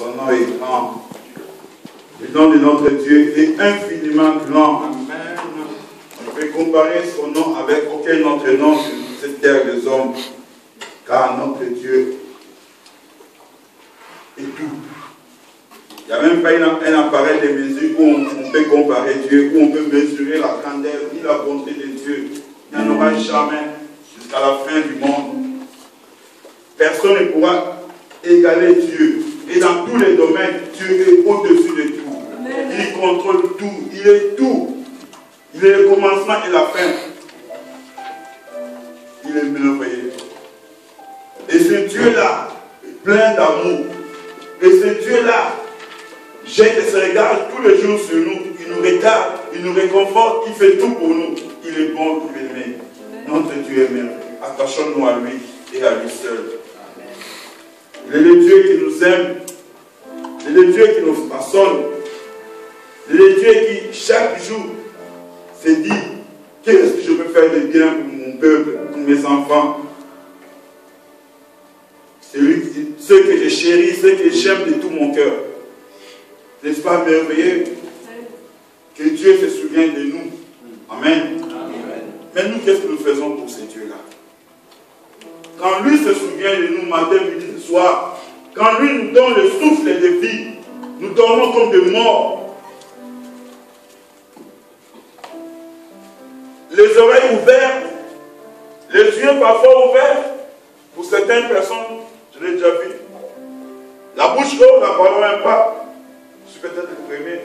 Son nom est grand. Le nom de notre Dieu est infiniment grand. Amen. On peut comparer son nom avec aucun autre nom sur cette terre des hommes. Car notre Dieu est tout. Il n'y a même pas un appareil de mesure où on peut comparer Dieu, où on peut mesurer la grandeur ni la bonté de Dieu. Il n'y en aura jamais jusqu'à la fin du monde. Personne ne pourra égaler Dieu. Et dans tous les domaines, Dieu est au-dessus de tout. Amen. Il contrôle tout. Il est tout. Il est le commencement et la fin. Il est merveilleux. Et ce Dieu-là est plein d'amour. Et ce Dieu-là jette ses regards tous les jours sur nous. Il nous regarde, il nous réconforte, il fait tout pour nous. Il est bon, il est aimé. Notre Dieu est merveilleux. Attachons-nous à lui et à lui seul. Il est le Dieu qui nous aime. Il est le Dieu qui nous façonne. Il est le Dieu qui, chaque jour, se dit, qu'est-ce que je peux faire de bien pour mon peuple, pour mes enfants. C'est lui, ceux que je chéris, ceux que j'aime de tout mon cœur. N'est-ce pas merveilleux que Dieu se souvienne de nous? Amen. Amen. Mais nous, qu'est-ce que nous faisons pour ce Dieu-là? Quand lui se souvient de nous matin, midi, soir, quand lui nous donne le souffle de vie, nous dormons comme des morts. Les oreilles ouvertes, les yeux parfois ouverts, pour certaines personnes, je l'ai déjà vu. La bouche haute, n'en parlons même pas. Je suis peut-être le premier.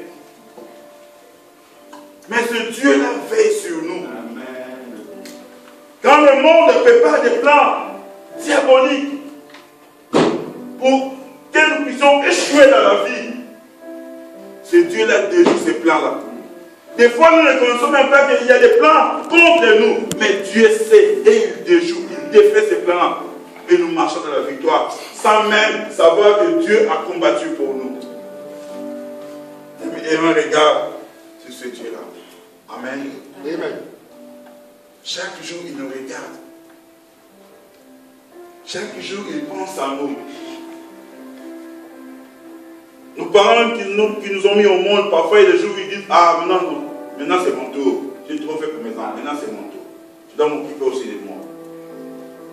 Mais ce Dieu-là veille sur nous. Amen. Quand le monde prépare des plans diaboliques pour que nous puissions échouer dans la vie, ce Dieu-là déjoue ces plans-là. Des fois, nous ne connaissons même pas qu'il y a des plans contre nous. Mais Dieu sait et il déjoue, il défait ces plans. Et nous marchons dans la victoire sans même savoir que Dieu a combattu pour nous. Et un regard sur ce Dieu-là. Amen. Amen. Chaque jour, il nous regarde. Chaque jour, il pense à nous. Nos parents qui nous ont mis au monde, parfois, les jours, ils disent, ah, maintenant c'est mon tour. J'ai trop fait pour mes enfants, maintenant c'est mon tour. Je dois m'occuper aussi de moi.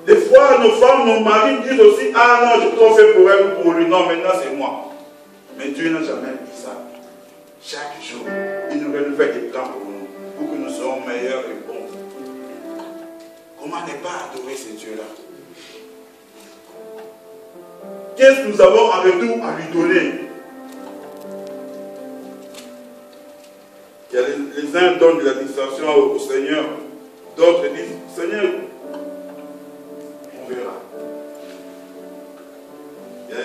Des fois, nos femmes, nos maris disent aussi, ah non, j'ai trop fait pour elle ou pour lui. Non, maintenant c'est moi. Mais Dieu n'a jamais dit ça. Chaque jour, il nous renouvelle des plans pour nous, pour que nous soyons meilleurs et bons. Comment ne pas adorer ce Dieu-là? Qu'est-ce que nous avons en retour à lui donner? Il y a les uns donnent de la distraction au Seigneur, d'autres disent, Seigneur, on verra.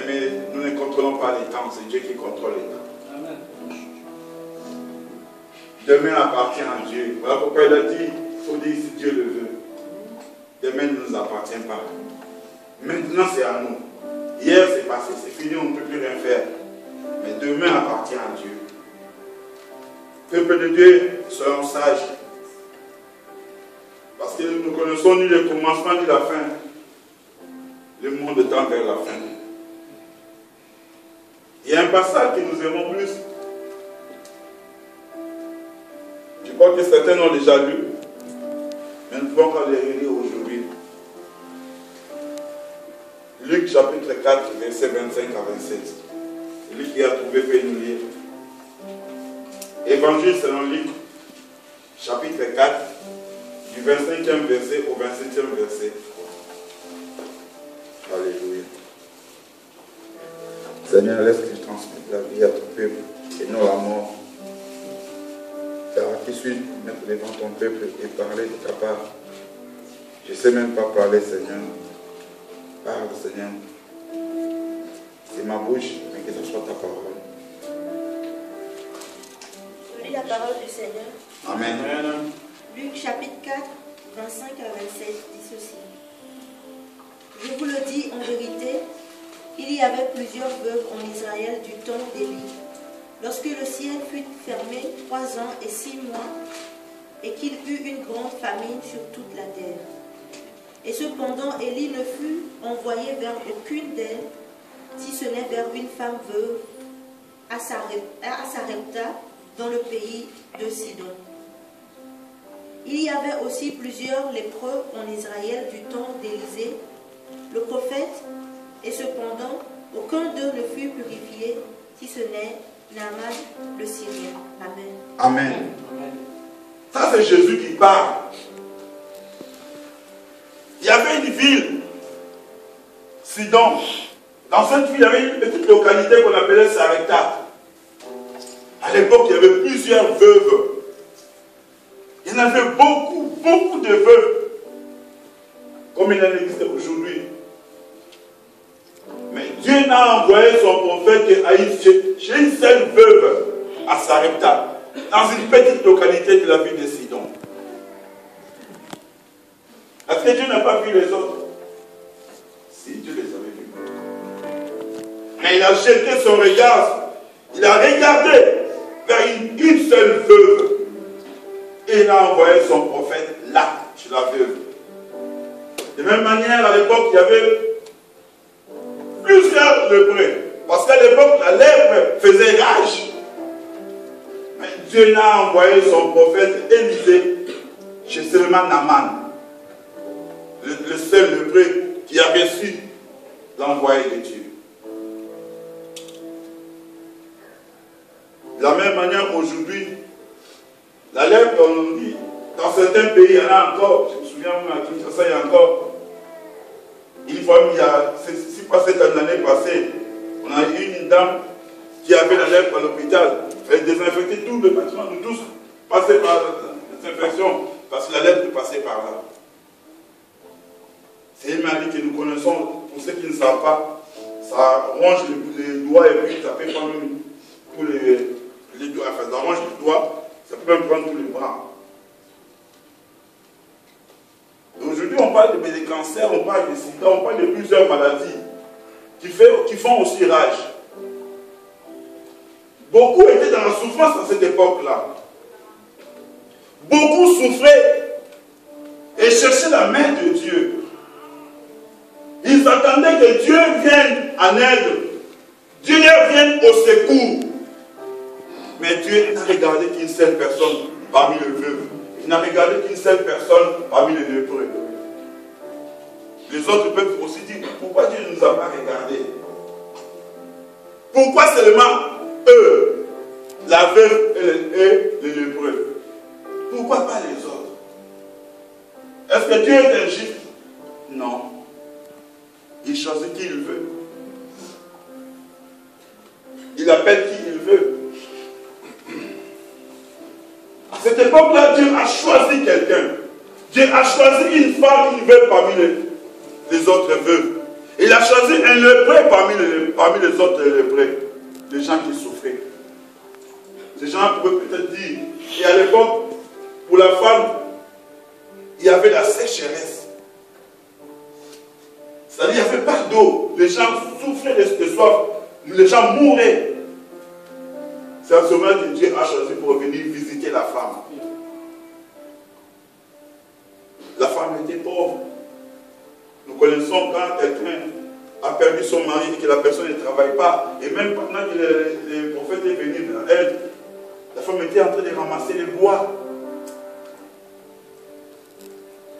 Mais nous ne contrôlons pas les temps, c'est Dieu qui contrôle les temps. Amen. Demain appartient à Dieu. Voilà pourquoi il a dit, il faut dire si Dieu le veut. Demain ne nous appartient pas. Maintenant c'est à nous. Hier c'est passé, c'est fini, on ne peut plus rien faire. Mais demain appartient à Dieu. Peuple de Dieu, soyons sages. Parce que nous ne connaissons ni le commencement ni la fin. Le monde tend vers la fin. Il y a un passage que nous aimons plus. Je crois que certains l'ont déjà lu. Mais nous pouvons encore les relire aujourd'hui. Luc chapitre 4, versets 25 à 27. Celui qui a trouvé peut nous lire. Évangile selon Luc, chapitre 4, du 25e verset au 27e verset. Alléluia. Seigneur, laisse que je transmette la vie à ton peuple et non la mort. Car qui suis-je pour mettre devant ton peuple et parler de ta part? Je ne sais même pas parler, Seigneur. Parle, Seigneur. C'est ma bouche, mais que ce soit ta parole. La parole du Seigneur. Amen. Luc chapitre 4, 25 à 27 dit ceci. Je vous le dis en vérité, il y avait plusieurs veuves en Israël du temps d'Élie, lorsque le ciel fut fermé 3 ans et 6 mois, et qu'il eut une grande famine sur toute la terre. Et cependant, Élie ne fut envoyé vers aucune d'elles, si ce n'est vers une femme veuve à Sarepta, dans le pays de Sidon. Il y avait aussi plusieurs lépreux en Israël du temps d'Élisée, le prophète, et cependant, aucun d'eux ne fut purifié, si ce n'est Naaman le Syrien. Amen. Amen. Ça, c'est Jésus qui parle. Il y avait une ville, Sidon. Dans cette ville, il y avait une petite localité qu'on appelait Sarepta. À l'époque, il y avait plusieurs veuves. Il y en avait beaucoup, beaucoup de veuves. Comme il en existe aujourd'hui. Mais Dieu n'a envoyé son prophète chez une seule veuve à Sarepta, dans une petite localité de la ville de Sidon. Est-ce que Dieu n'a pas vu les autres? Si, Dieu les avait vus. Mais il a jeté son regard, il a regardé vers une seule veuve. Et il a envoyé son prophète là, chez la veuve. De même manière, à l'époque, il y avait plusieurs lépreux. Parce qu'à l'époque, la lèpre faisait rage. Mais Dieu n'a envoyé son prophète Élisée chez seulement Naaman. Le seul lépreux qui avait su l'envoyer de Dieu. De la même manière, aujourd'hui, la lèpre, on dit, dans certains pays, il y en a encore, je me souviens, à Kinshasa, il y a encore, une fois, c'est pas cette année passée, on a eu une dame qui avait la lèpre à l'hôpital. Elle désinfectait tout le bâtiment, nous tous passaient par la désinfection, parce que la lèpre passait par là. C'est une maladie que nous connaissons, pour ceux qui ne savent pas, ça ronge les doigts et puis ça peut prendre tous les doigts, enfin ça ronge les doigts, ça peut même prendre tous les bras. Aujourd'hui, on parle des cancers, on parle des sida, on parle de plusieurs maladies qui font aussi rage. Beaucoup étaient dans la souffrance à cette époque-là. Beaucoup souffraient et cherchaient la main de Dieu. Ils attendaient que Dieu vienne en aide. Dieu vienne au secours. Mais Dieu n'a regardé qu'une seule personne parmi les veuves. Il n'a regardé qu'une seule personne parmi les lépreux. Les autres peuvent aussi dire, pourquoi Dieu ne nous a pas regardés? Pourquoi seulement eux, la veuve et les lépreux? Pourquoi pas les autres? Est-ce que Dieu est injuste? Non. Il choisit qui il veut. Il appelle qui il veut. À cette époque-là, Dieu a choisi quelqu'un. Dieu a choisi une femme, une veuve parmi les autres veuves. Il a choisi un lépreux parmi les autres lépreux. Les gens qui souffraient. Ces gens pouvaient peut-être dire, et à l'époque, pour la femme, il y avait la sécheresse. C'est-à-dire qu'il n'y avait pas d'eau. Les gens souffraient de soif. Les gens mouraient. C'est à ce moment que Dieu a choisi pour venir visiter la femme. La femme était pauvre. Nous connaissons quand quelqu'un a perdu son mari et que la personne ne travaille pas. Et même pendant que le prophète est venu vers elle, la femme était en train de ramasser les bois.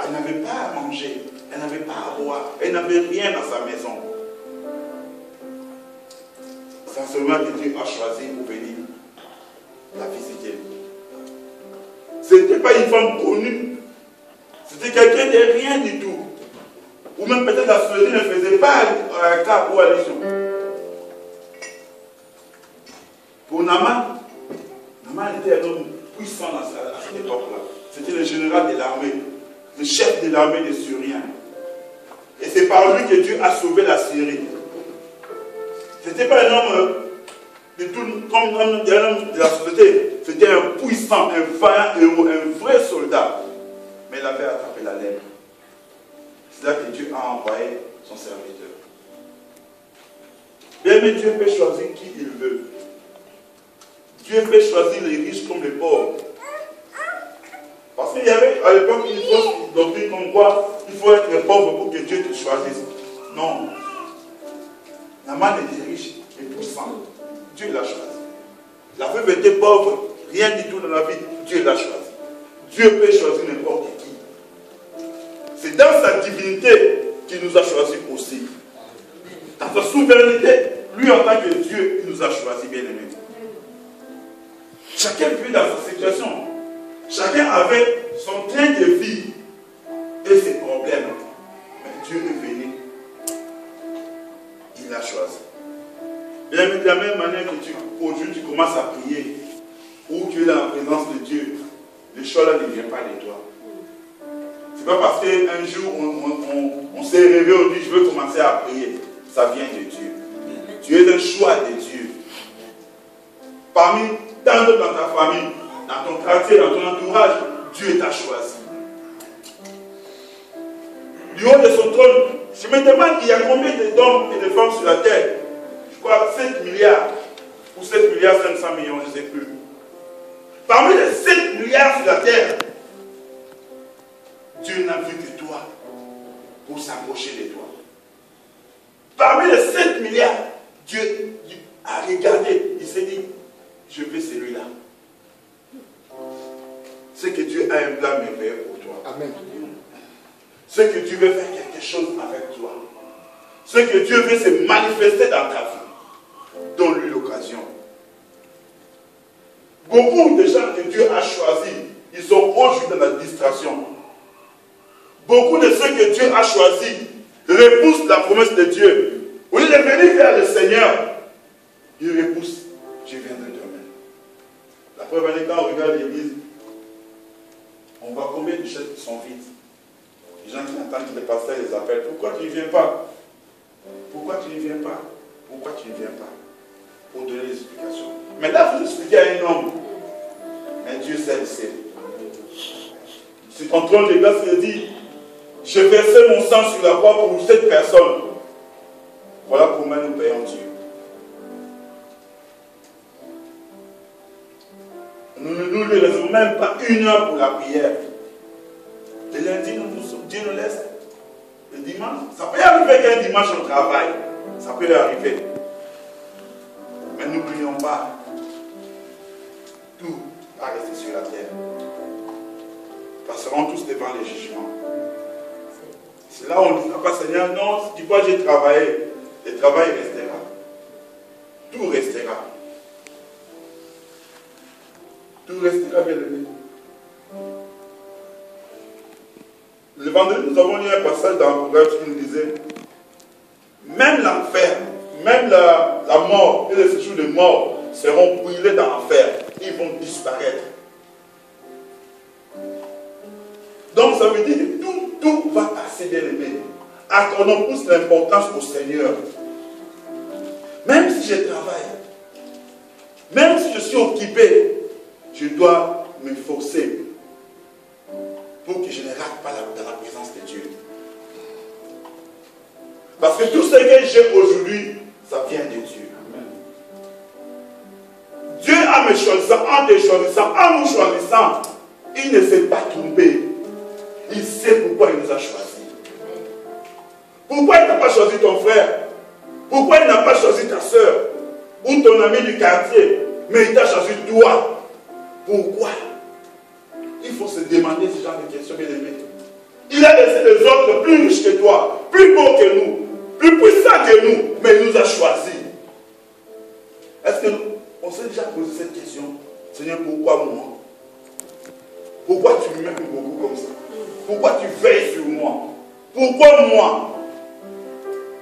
Elle n'avait pas à manger. Elle n'avait pas à boire. Elle n'avait rien dans sa maison. C'est seulement que Dieu a choisi pour venir la visiter. Ce n'était pas une femme connue. C'était quelqu'un de rien du tout. Ou même peut-être la société ne faisait pas cas ou allusion. Pour Naaman, Naaman était un homme puissant à cette époque-là. C'était le général de l'armée, le chef de l'armée des Syriens. Et c'est par lui que Dieu a sauvé la Syrie. Ce n'était pas un homme de tout, comme un homme de la société. C'était un puissant, un vaillant héros, un vrai soldat. Mais il avait attrapé la lèpre. C'est là que Dieu a envoyé son serviteur. Bien, mais Dieu peut choisir qui il veut. Dieu peut choisir les riches comme les pauvres. Parce qu'il y avait à l'époque une fausse doctrine comme quoi il faut être pauvre pour que Dieu te choisisse. Non. Naaman était riche et puissant. Dieu l'a choisi. La veuve était pauvre, rien du tout dans la vie. Dieu l'a choisi. Dieu peut choisir n'importe qui. C'est dans sa divinité qu'il nous a choisis aussi. Dans sa souveraineté, lui en tant que Dieu, il nous a choisis, bien aimés. Chacun vit dans sa situation. Chacun avait son train de vie et ses problèmes. Mais Dieu est venu. Il l'a choisi. Bien aimé, de la même manière que aujourd'hui tu commences à prier, ou tu es dans la présence de Dieu, le choix là ne vient pas de toi. Ce n'est pas parce qu'un jour on s'est réveillé, on dit je veux commencer à prier. Ça vient de Dieu. Tu es un choix de Dieu. Parmi tant d'autres dans ta famille, dans ton quartier, dans ton entourage, Dieu t'a choisi. Du haut de son trône, je me demande il y a combien d'hommes et de femmes sur la terre. Je crois 7 milliards ou 7 milliards 500 millions, je ne sais plus. Parmi les 7 milliards sur la terre, Dieu n'a vu que toi pour s'approcher de toi. Parmi les 7 milliards, Dieu a regardé, il s'est dit, je veux celui-là. C'est que Dieu a un plan merveilleux pour toi. Amen. C'est que Dieu veut faire quelque chose avec toi. C'est que Dieu veut se manifester dans ta vie. Donne-lui l'occasion. Beaucoup de gens que Dieu a choisis, ils sont aujourd'hui dans la distraction. Beaucoup de ceux que Dieu a choisis repoussent la promesse de Dieu. Au lieu de venir vers le Seigneur, ils repoussent. Je viendrai demain. La preuve est quand on regarde l'église, on voit combien de chaises qui sont vides. Les gens qui entendent que les pasteurs les appellent. Pourquoi tu ne viens pas? Pourquoi tu ne viens pas? Pourquoi tu ne viens pas? Pour donner des explications. Maintenant, vous expliquez à un homme. Mais Dieu sait le sait. Sur ton trône de grâce, il dit, je versais mon sang sur la croix pour cette personne. Voilà comment nous payons Dieu. Nous ne nous laissons même pas 1 heure pour la prière. Le lundi, Dieu nous laisse. Le dimanche, ça peut arriver qu'un dimanche on travaille. Ça peut arriver. Mais n'oublions pas, tout va rester sur la terre. Nous passerons tous devant les jugements. C'est là où on ne dira pas, Seigneur, non, tu vois, j'ai travaillé. Le travail restera. Tout restera. Tout restera, bien aimé. Le vendredi, nous avons lu un passage dans l'Apocalypse qui nous disait, même l'enfer, même la mort et les séjours de mort seront brûlés dans l'enfer. Ils vont disparaître. Donc ça veut dire que tout va passer, bien aimé. Accordons plus l'importance au Seigneur. Même si je travaille, même si je suis occupé, je dois me forcer pour que je ne rate pas dans la présence de Dieu. Parce que tout ce que j'ai aujourd'hui, ça vient de Dieu. Amen. Dieu a me choisissant, en te choisissant, en nous choisissant, il ne s'est pas trompé. Il sait pourquoi il nous a choisis. Pourquoi il n'a pas choisi ton frère? Pourquoi il n'a pas choisi ta soeur? Ou ton ami du quartier? Mais il t'a choisi toi. Pourquoi? Il faut se demander ce genre de questions, bien aimés. Il a laissé les autres plus riches que toi, plus beaux que nous, plus puissants que nous, mais il nous a choisis. Est-ce qu'on s'est déjà posé cette question? Seigneur, pourquoi moi? Pourquoi tu m'aimes beaucoup comme ça? Pourquoi tu veilles sur moi? Pourquoi moi?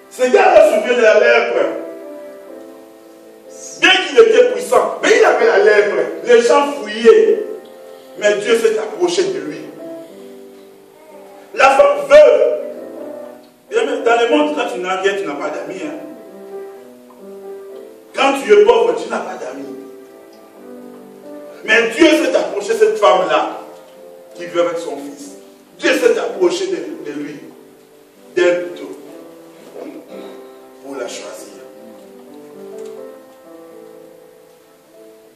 Ce gars-là se souvient de la lèpre. Bien qu'il était puissant, mais il avait la lèpre. Les gens fouillaient. Mais Dieu s'est approché de lui. La femme veuve. Dans le monde, quand tu n'as rien, tu n'as pas d'amis. Hein? Quand tu es pauvre, tu n'as pas d'amis. Mais Dieu s'est approché de cette femme-là qui vit avec son fils. Dieu s'est approché de lui, d'elle plutôt, pour la choisir.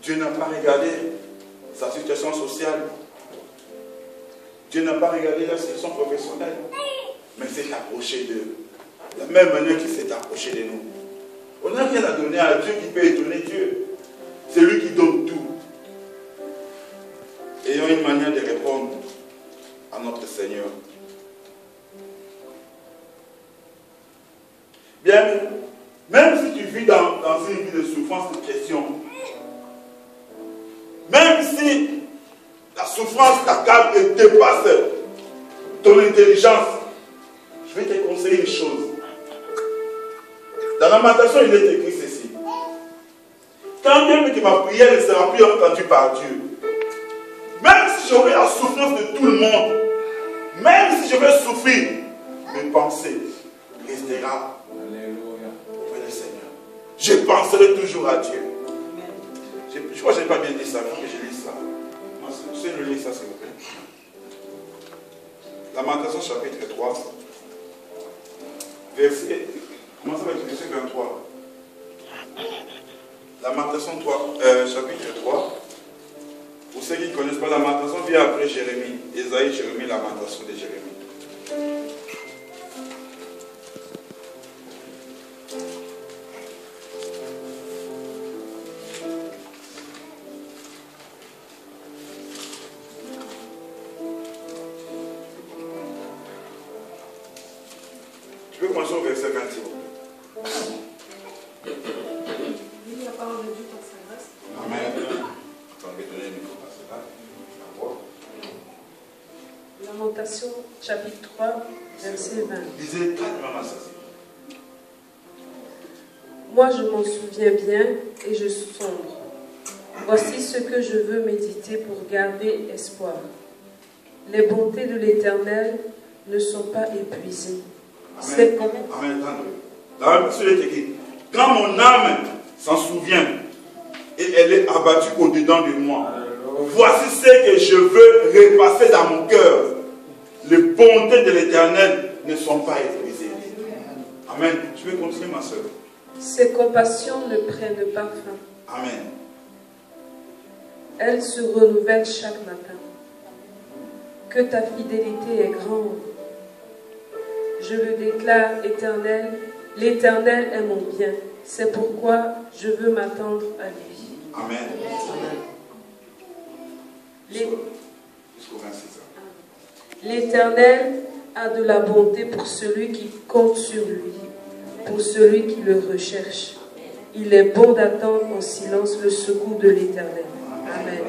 Dieu n'a pas regardé sa situation sociale. Dieu n'a pas regardé la situation professionnelle, mais s'est approché d'eux. De la même manière qu'il s'est approché de nous. On n'a rien à donner à Dieu qui peut étonner Dieu. C'est lui qui donne tout. Ayons une manière de répondre à notre Seigneur. Bien, même si tu vis dans une vie de souffrance, de pression, même si la souffrance t'accable et dépasse ton intelligence, je vais te conseiller une chose. Dans Lamentation, il est écrit ceci. Quand Dieu me dit ma prière ne sera plus entendue par Dieu, même si j'aurai la souffrance de tout le monde, même si je vais souffrir, mes pensées resteront auprès du Seigneur. Je penserai toujours à Dieu. Je crois que je n'ai pas bien dit ça, il faut que je lise ça. Je sais le lire ça, s'il vous plaît. Lamentation chapitre 3, verset. Comment ça va être verset 23? Lamentation 3, chapitre 3. Pour ceux qui ne connaissent pas, Lamentation vient après Jérémie. Ésaïe, Jérémie, Lamentation de Jérémie. Je vais commencer au verset 20. Amen. Lamentation, chapitre 3, verset 20. Lisez calmement ça. Moi, je m'en souviens bien et je sombre. Voici ce que je veux méditer pour garder espoir. Les bontés de l'Éternel ne sont pas épuisées. Amen. Amen. Dans la Bible, il est écrit, quand mon âme s'en souvient et elle est abattue au-dedans de moi, voici ce que je veux repasser dans mon cœur. Les bontés de l'Éternel ne sont pas épuisées. Amen. Je vais continuer, ma soeur. Ses compassions ne prennent pas fin. Amen. Elles se renouvellent chaque matin. Que ta fidélité est grande. Je le déclare, Éternel, l'Éternel est mon bien. C'est pourquoi je veux m'attendre à lui. Amen. Jusqu'au 26. L'Éternel a de la bonté pour celui qui compte sur lui, pour celui qui le recherche. Il est bon d'attendre en silence le secours de l'Éternel. Amen.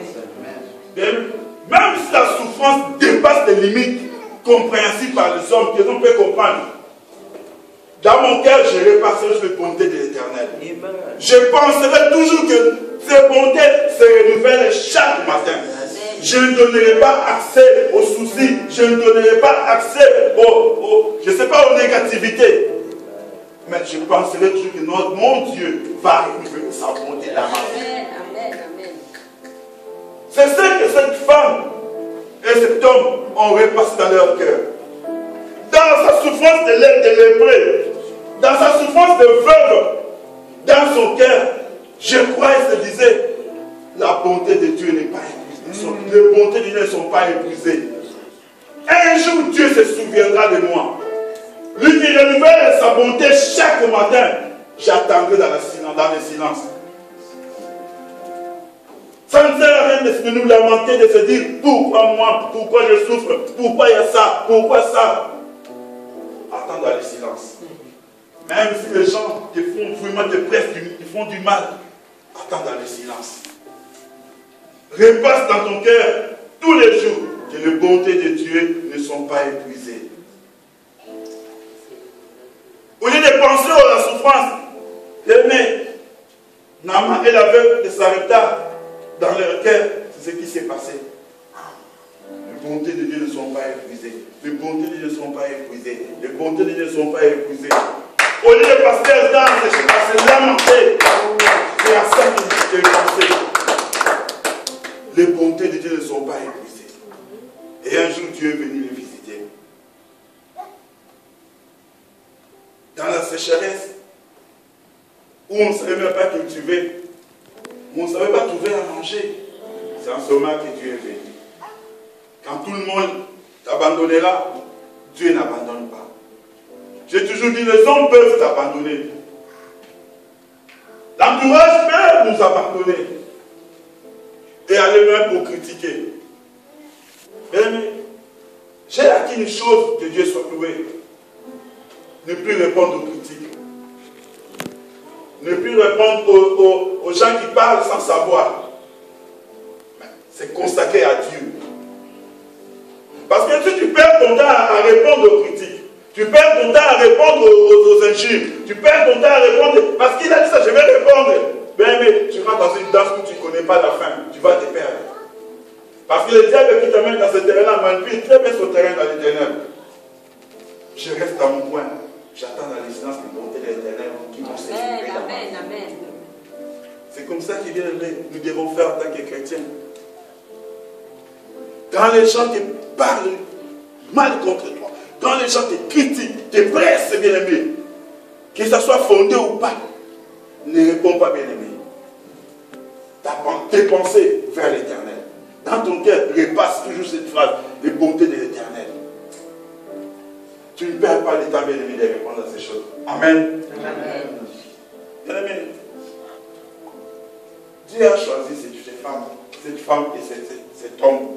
Même si la souffrance dépasse les limites compréhensibles par les hommes, que l'on peut comprendre, dans mon cœur, je repasserai sur les bontés de l'Éternel. Je penserai toujours que ces bontés se renouvellent chaque matin. Je ne donnerai pas accès aux soucis, je ne donnerai pas accès je ne sais pas, aux négativités. Mais je penserai toujours que mon Dieu va renouveler sa bonté dans ma vie. C'est ce que cette femme et cet homme ont repassé dans leur cœur. Dans sa souffrance de lépreux, dans sa souffrance de veuve, dans son cœur, je crois et se disait, la bonté de Dieu n'est pas épuisée. Les bontés de Dieu ne sont pas épuisées. Un jour, Dieu se souviendra de moi. Lui qui renouvelle sa bonté chaque matin, j'attendrai dans le silence. Ça ne sert à rien de nous lamenter, de se dire pourquoi moi, pourquoi je souffre, pourquoi il y a ça, pourquoi ça. Attends dans le silence. Même si les gens te font vraiment te pressent, ils font du mal, attends dans le silence. Repasse dans ton cœur tous les jours que les bontés de Dieu ne sont pas épuisées. Au lieu de penser à la souffrance, mais Naaman et l'aveugle de Sarepta, dans leur cœur, c'est ce qui s'est passé. Les bontés de Dieu ne sont pas épuisées. Les bontés de Dieu ne sont pas épuisées. Les bontés de Dieu ne sont pas épuisées. Au lieu de passer le temps, je passe lamenter. C'est à ça que j'ai pensé. Les bontés de Dieu ne sont pas épuisées. Et un jour, Dieu est venu les visiter. Dans la sécheresse, où on ne savait même pas cultiver, où on ne savait pas trouver à manger, c'est en ce moment que Dieu est venu. Quand tout le monde t'abandonnera, Dieu n'abandonne pas. J'ai toujours dit, les hommes peuvent t'abandonner. l'entourage peut nous abandonner et aller même pour critiquer. Bien-aimé, j'ai acquis une chose, que Dieu soit loué. Ne plus répondre aux critiques. Ne plus répondre aux gens qui parlent sans savoir. C'est consacré à Dieu. Parce que si tu perds ton temps à répondre aux critiques, tu perds ton temps à répondre aux injures, tu perds ton temps à répondre, parce qu'il a dit ça, je vais répondre. Mais tu rentres dans une danse où tu ne connais pas la fin, tu vas te perdre. Parce que le diable qui t'amène dans ce terrain-là manipule très bien son terrain dans l'éternel. Je reste dans mon coin, j'attends la licence de bonté de l'éternel qui vont s'exprimer. Amen, amen. C'est comme ça qu'il vient aimer. Nous devons faire en tant que chrétiens. Quand les gens te parlent mal contre toi, quand les gens te critiquent, te pressent, bien-aimé, que ça soit fondé ou pas, ne réponds pas, bien-aimé. Tes pensées vers l'éternel. Dans ton cœur, repasse toujours cette phrase, les bontés de l'éternel. Tu ne perds pas le temps, bien-aimé, de répondre à ces choses. Amen. Amen. Bien-aimé, Dieu a choisi cette femme et cet homme.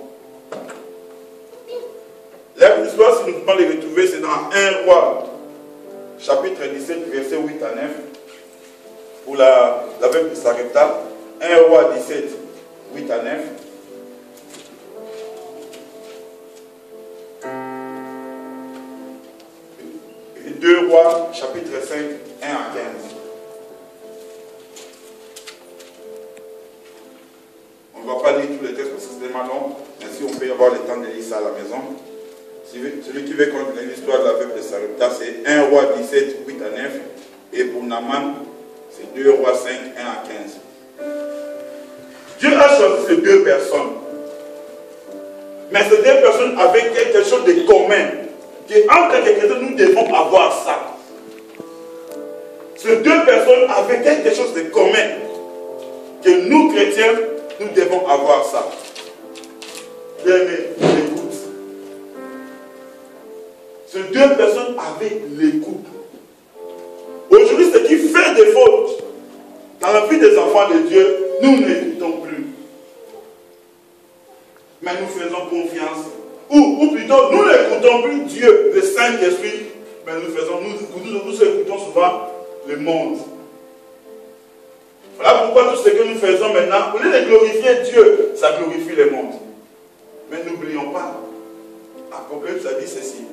L'histoire, si nous pouvons les retrouver, c'est dans 1 Roi, chapitre 17, versets 8 à 9. Pour la veuve de Sarepta. 1 Roi 17, 8 à 9. Et 2 Rois, chapitre 5, 1 à 15. On ne va pas lire tous les textes parce que c'est tellement long, mais si on peut avoir le temps de lire ça à la maison. Celui qui veut connaître l'histoire de la veuve de Sarepta, c'est 1 Roi 17, 8 à 9. Et pour Naaman, c'est 2 Rois 5, 1 à 15. Dieu a choisi ces deux personnes. Mais ces deux personnes avaient quelque chose de commun. Qu'en tant que chrétiens, nous devons avoir ça. Ces deux personnes avaient quelque chose de commun. Que nous, chrétiens, nous devons avoir ça. Bien-aimé, l'écoute. Ces deux personnes avaient l'écoute. Aujourd'hui, ce qui fait des fautes dans la vie des enfants de Dieu, nous n'écoutons plus. Mais nous faisons confiance. Ou plutôt, nous n'écoutons plus Dieu, le Saint-Esprit, mais nous écoutons souvent le monde. Voilà pourquoi tout ce que nous faisons maintenant, au lieu de glorifier Dieu, ça glorifie le monde. Mais n'oublions pas, Apocalypse a dit ceci.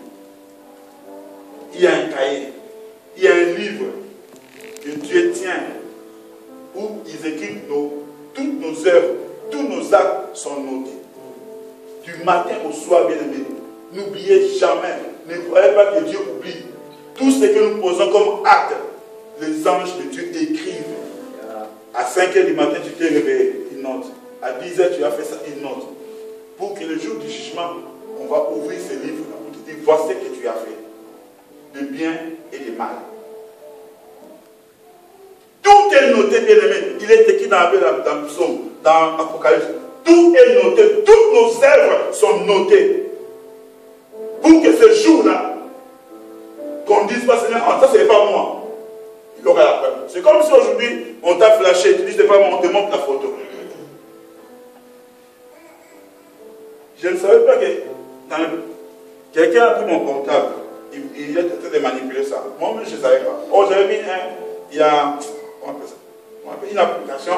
Il y a un cahier, il y a un livre que Dieu tient, où ils écrivent toutes nos œuvres, tous nos actes sont notés. Du matin au soir, bien-aimé, n'oubliez jamais, ne croyez pas que Dieu oublie. Tout ce que nous posons comme acte, les anges de Dieu écrivent. À 5 h du matin, tu t'es réveillé, ils notent. À 10 h, tu as fait ça, ils notent. Pour que le jour du jugement, on va ouvrir ce livre pour te dire, voici ce que tu as fait, de bien et de mal. Tout est noté, bien-aimé. Il est écrit dans le psaume, dans l'Apocalypse. Tout est noté. Toutes nos œuvres sont notées. Pour que ce jour-là, qu'on ne dise pas, Seigneur, ça c'est pas moi. Il aura la preuve. C'est comme si aujourd'hui, on t'a flashé, tu dis, c'est pas moi, on te montre la photo. Je ne savais pas que quelqu'un a pris mon portable. Il est en train de manipuler ça. Moi-même, je ne savais pas. Oh, j'avais mis il y a une application.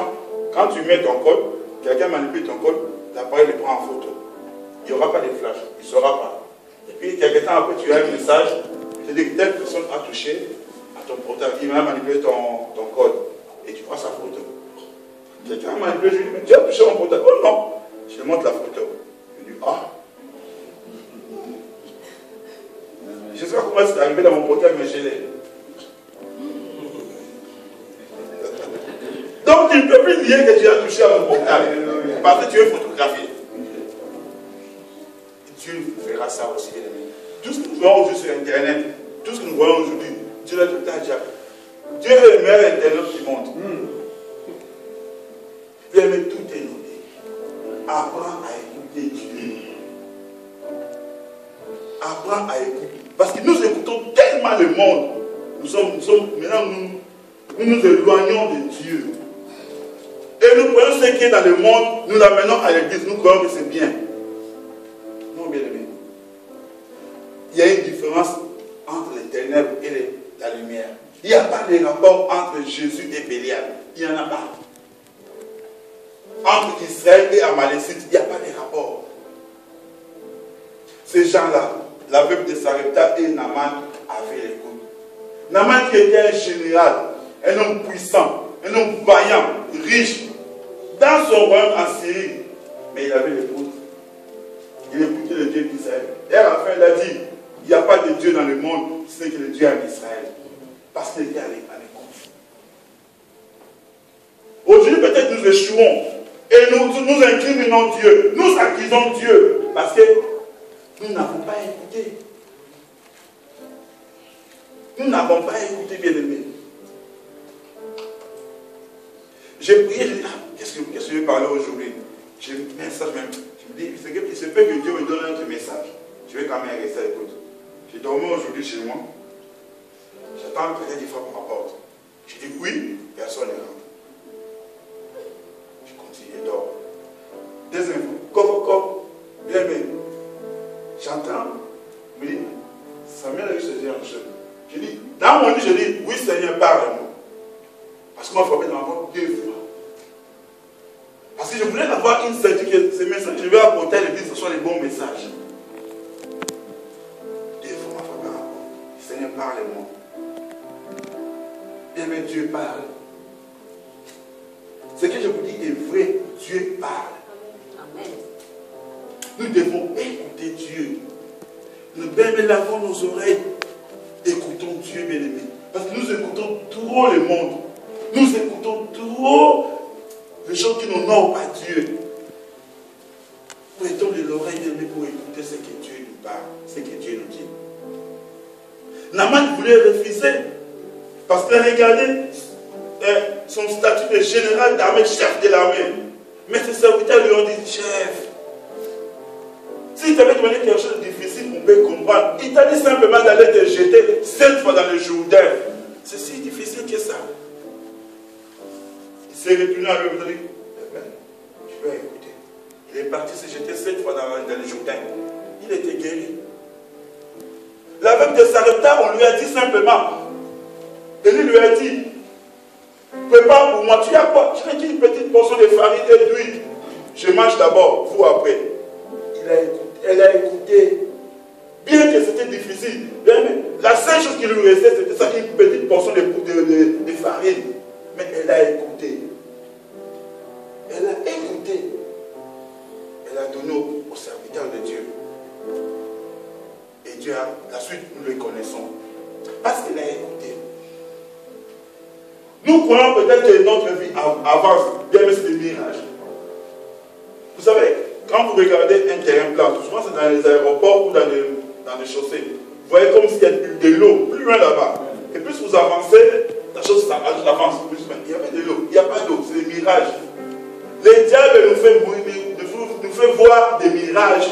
Quand tu mets ton code, quelqu'un manipule ton code, l'appareil le prend en photo. Il n'y aura pas de flash. Il ne saura pas. Et puis, quelques temps après, tu as un message. Je dis que telle personne a touché à ton portable. Il m'a manipulé ton code. Et tu prends sa photo. Quelqu'un a manipulé, je lui dis, mais tu as touché mon portable. Oh non. Je lui montre la photo. Je lui dis, ah. Je ne sais pas comment c'est arrivé dans mon portable, mais je l'ai. Donc tu ne peux plus nier que tu as touché à mon portable. Parce que tu es photographié. Dieu fera ça aussi. Tout ce que nous voyons aujourd'hui sur Internet, tout ce que nous voyons aujourd'hui, Dieu l'a tout déjà. Dieu est le meilleur Internet du monde. Bien, mais tout est noté. Apprends à écouter Dieu. Apprends à écouter. Parce que nous écoutons tellement le monde. Maintenant, nous nous éloignons de Dieu. Et nous prenons ce qui est dans le monde, nous l'amenons à l'église, nous croyons que c'est bien. Non, bien aimé. Il y a une différence entre les ténèbres et la lumière. Il n'y a pas de rapport entre Jésus et Bélial. Il n'y en a pas. Entre Israël et Amalécite, il n'y a pas de rapport. Ces gens-là, la veuve de Sarepta et Naaman avaient les coudes. Naaman qui était un général, un homme puissant, un homme vaillant, riche, dans son royaume en Syrie, mais il avait les coudes. Il écoutait le Dieu d'Israël. Et à la fin, il a dit, il n'y a pas de Dieu dans le monde, c'est que le Dieu en Israël. Parce qu'il était à l'écoute. Aujourd'hui, peut-être nous échouons. Et nous incriminons Dieu. Nous accusons Dieu. Parce que nous n'avons pas écouté. Nous n'avons pas écouté, bien-aimés. J'ai prié, j'ai dit, qu'est-ce que je vais parler aujourd'hui? J'ai un message même. Je me dis, il se peut que Dieu me donne un autre message. Je vais quand même rester à l'écoute. J'ai dormi aujourd'hui chez moi. J'attends peut-être qu'il frappe ma porte. Je dis oui, personne ne rentre. Je continue, je dors. Deuxième fois, bien aimé. J'entends, je me dis, Samuel a eu ce dire en jeu. Je dis, dans mon lit, je dis, oui Seigneur, parle-moi. Parce qu'on m'a frappé dans ma porte 2 fois. Parce que je voulais avoir une certitude que ces messages que je vais apporter à l'église, ce sont les bons messages. 2 fois, on m'a frappé dans ma porte. Seigneur, parle-moi. Bien, mais Dieu parle. Ce que je vous dis est vrai, Dieu parle. Amen. Nous devons écouter Dieu. Nous lavons nos oreilles. Écoutons Dieu, bien-aimé. Parce que nous écoutons trop le monde. Nous écoutons trop les gens qui n'honorent pas Dieu. Prêtons de l'oreille, bien-aimé, pour écouter ce que Dieu nous parle, ce que Dieu nous dit. Naaman voulait refuser. Parce qu'il a regardé son statut de général d'armée, chef de l'armée. Mais ses serviteurs lui ont dit, chef, si tu avais demandé quelque chose de difficile, on peut comprendre. Il t'a dit simplement d'aller te jeter 7 fois dans le Jourdain. C'est si difficile que ça. Il s'est retourné à lui et dit, je vais écouter. Il est parti se jeter 7 fois dans le Jourdain. Il était guéri. La veuve de Sarepta, on lui a dit simplement, Élie lui a dit, prépare pour moi, tu as quoi? Je n'ai qu'une petite portion de farine et d'huile. Je mange d'abord, vous après. Elle a écouté. Bien que c'était difficile. La seule chose qui lui restait, c'était ça, une petite portion de farine. Mais elle a écouté. Elle a écouté. Elle a donné au serviteur de Dieu. Et Dieu a, la suite, nous le connaissons. Parce qu'elle a écouté. Nous croyons peut-être que notre vie avance, bien mais c'est des mirages. Vous savez, quand vous regardez un terrain plat, souvent c'est dans les aéroports ou dans les chaussées, vous voyez comme s'il y a de l'eau plus loin là-bas. Et plus vous avancez, la chose avance plus loin. Il y avait de l'eau, il n'y a pas d'eau, c'est des mirages. Le diable nous fait voir des mirages.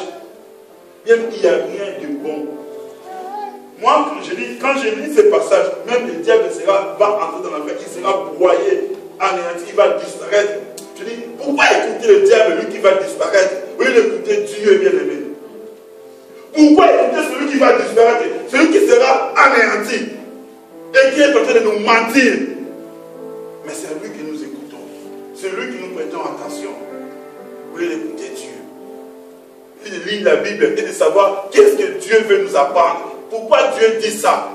Bien qu'il n'y a rien de bon. Moi, quand j'ai lu ces passages, même le diable va entrer dans la vie, il sera broyé, anéanti, il va disparaître. Je dis, pourquoi écouter le diable, lui qui va disparaître, au lieu d'écouter Dieu bien-aimé? Pourquoi écouter celui qui va disparaître, celui qui sera anéanti et qui est en train de nous mentir? Mais c'est lui que nous écoutons, c'est lui que nous prêtons attention, au lieu d'écouter Dieu. Et de lire la Bible et de savoir qu'est-ce que Dieu veut nous apprendre. Pourquoi Dieu dit ça?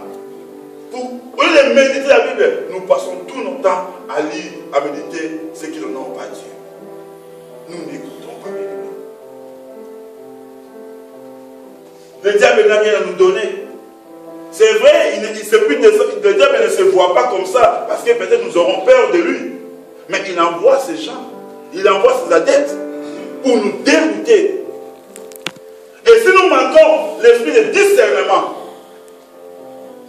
Au lieu de méditer la Bible, nous passons tout notre temps à lire, à méditer ce qui n'honore pas Dieu. Nous n'écoutons pas bien. Le diable n'a rien à nous donner. C'est vrai, le diable ne se voit pas comme ça, parce que peut-être nous aurons peur de lui. Mais il envoie ces gens, il envoie ses adeptes pour nous dérouter. Et si nous manquons l'esprit de discernement,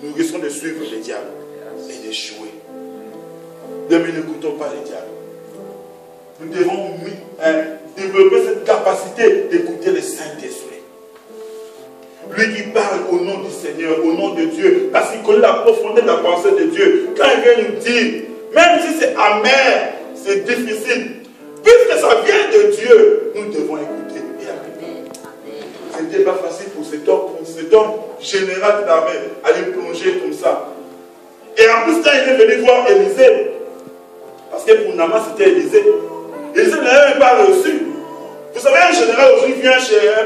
nous risquons de suivre le diable et d'échouer. Mais n'écoutons pas le diable. Nous devons développer cette capacité d'écouter le Saint-Esprit. Lui qui parle au nom du Seigneur, au nom de Dieu, parce qu'il connaît la profondeur de la pensée de Dieu. Quand il vient nous dire, même si c'est amer, c'est difficile, Puisque ça vient de Dieu, nous devons écouter et appliquer. Ce n'était pas facile pour cet homme général d'armée, aller plonger comme ça. Et en plus, quand il est venu voir Élisée, parce que pour Naaman c'était Élisée, Élisée n'avait même pas reçu. Vous savez, un général aujourd'hui vient chez un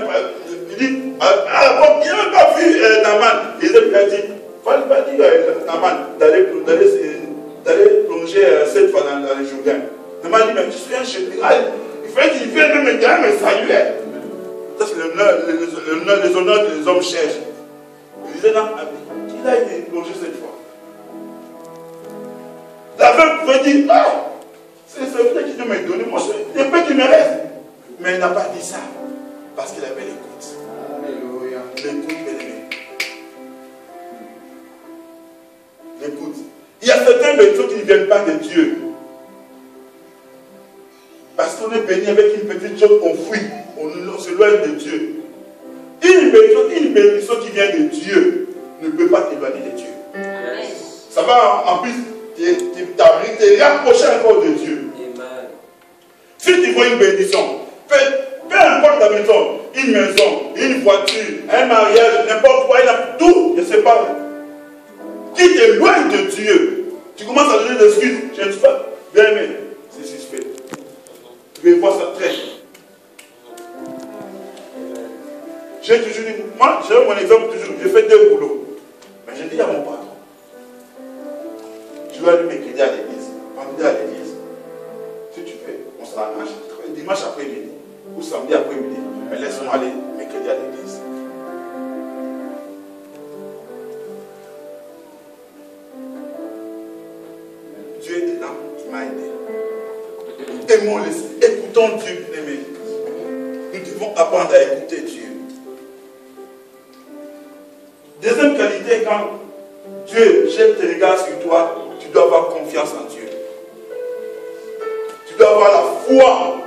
il dit, à la porte, il n'a même pas vu Naaman. Élisée lui a dit, va dire à Naaman d'aller plonger cette fois dans le Jourdain. Naaman dit, mais tu suis un général, il fallait qu'il vienne même me saluer. Ça c'est les honneurs que les hommes cherchent. Élisée non, il a été plongé cette fois. La femme pouvait dire, ah, c'est le serviteur qui doit me donner, moi je peu qui me reste. Mais il n'a pas dit ça, parce qu'il avait l'écoute. Alléluia. L'écoute, bien-aimé. L'écoute. Il y a certaines bénédictions qui ne viennent pas de Dieu. Parce qu'on est béni avec une petite chose, on fuit, on se loin de Dieu. Une bénédiction qui vient de Dieu ne peut pas t'éloigner de Dieu. Amen. Ça va en plus te rapprocher encore de Dieu. Amen. Si tu vois une bénédiction, peu importe la maison, une voiture, un mariage, n'importe quoi, tout, je ne sais pas, qui t'éloigne de Dieu, tu commences à donner des excuses. Je ne sais pas, bien aimé, c'est suspect. Tu vais voir ça très bien. J'ai toujours dit, moi, j'ai mon exemple toujours, j'ai fait 2 boulots. Mais j'ai dit à mon patron, je dois aller m'écrire à l'église, m'emmener à l'église. Si tu fais, on se l'arrange. Dimanche après-midi, ou samedi après-midi, mais laisse-moi aller m'écrire à l'église. Dieu est là, il m'a aidé. Aimons-le, écoutons Dieu, bien-aimé. Nous devons apprendre à écouter Dieu. Deuxième qualité, quand Dieu jette tes regards sur toi, tu dois avoir confiance en Dieu. Tu dois avoir la foi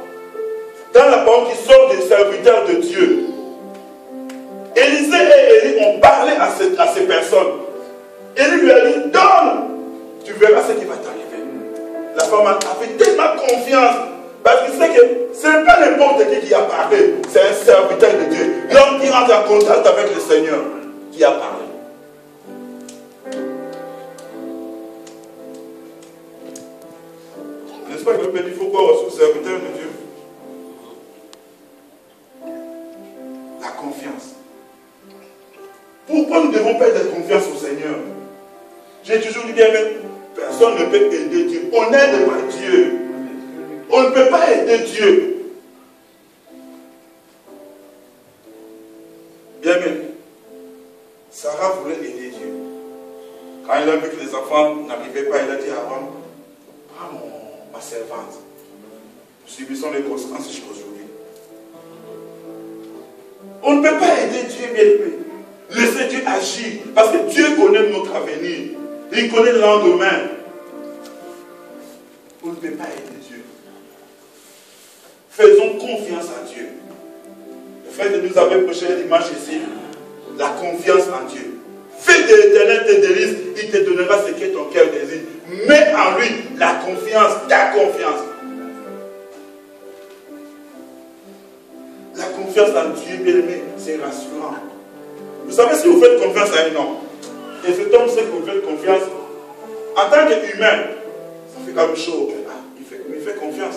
dans la parole qui sort des serviteurs de Dieu. Élisée et Élie ont parlé à ces personnes. Élie lui a dit, donne, tu verras ce qui va t'arriver. La femme avait tellement confiance parce qu'il sait que ce n'est pas n'importe qui a parlé, c'est un serviteur de Dieu. L'homme qui rentre en contact avec le Seigneur qui a parlé. N'est-ce pas que le petit faut qu'on reçoive le serviteur de Dieu? La confiance. Pourquoi nous devons perdre confiance au Seigneur? J'ai toujours dit bien, mais personne ne peut aider Dieu. On aide pas Dieu. On ne peut pas aider Dieu. Bien, mais Sarah voulait aider Dieu. Quand il a vu que les enfants n'arrivaient pas, il a dit à Abraham, prends ma servante. Nous subissons les conséquences jusqu'à aujourd'hui. On ne peut pas aider Dieu, bien aimé. Laissez Dieu agir. Parce que Dieu connaît notre avenir. Il connaît le lendemain. On ne peut pas aider Dieu. Faisons confiance à Dieu. Le frère de nous avait prêché dimanche ici. La confiance en Dieu. Fais de l'Éternel tes délices, il te donnera ce que ton cœur désire. Mets en lui la confiance, ta confiance. La confiance en Dieu, bien aimé, c'est rassurant. Vous savez, si vous faites confiance à un homme, et cet homme sait que vous faites confiance, en tant qu'humain, ça fait comme chaud. Ah, il fait confiance.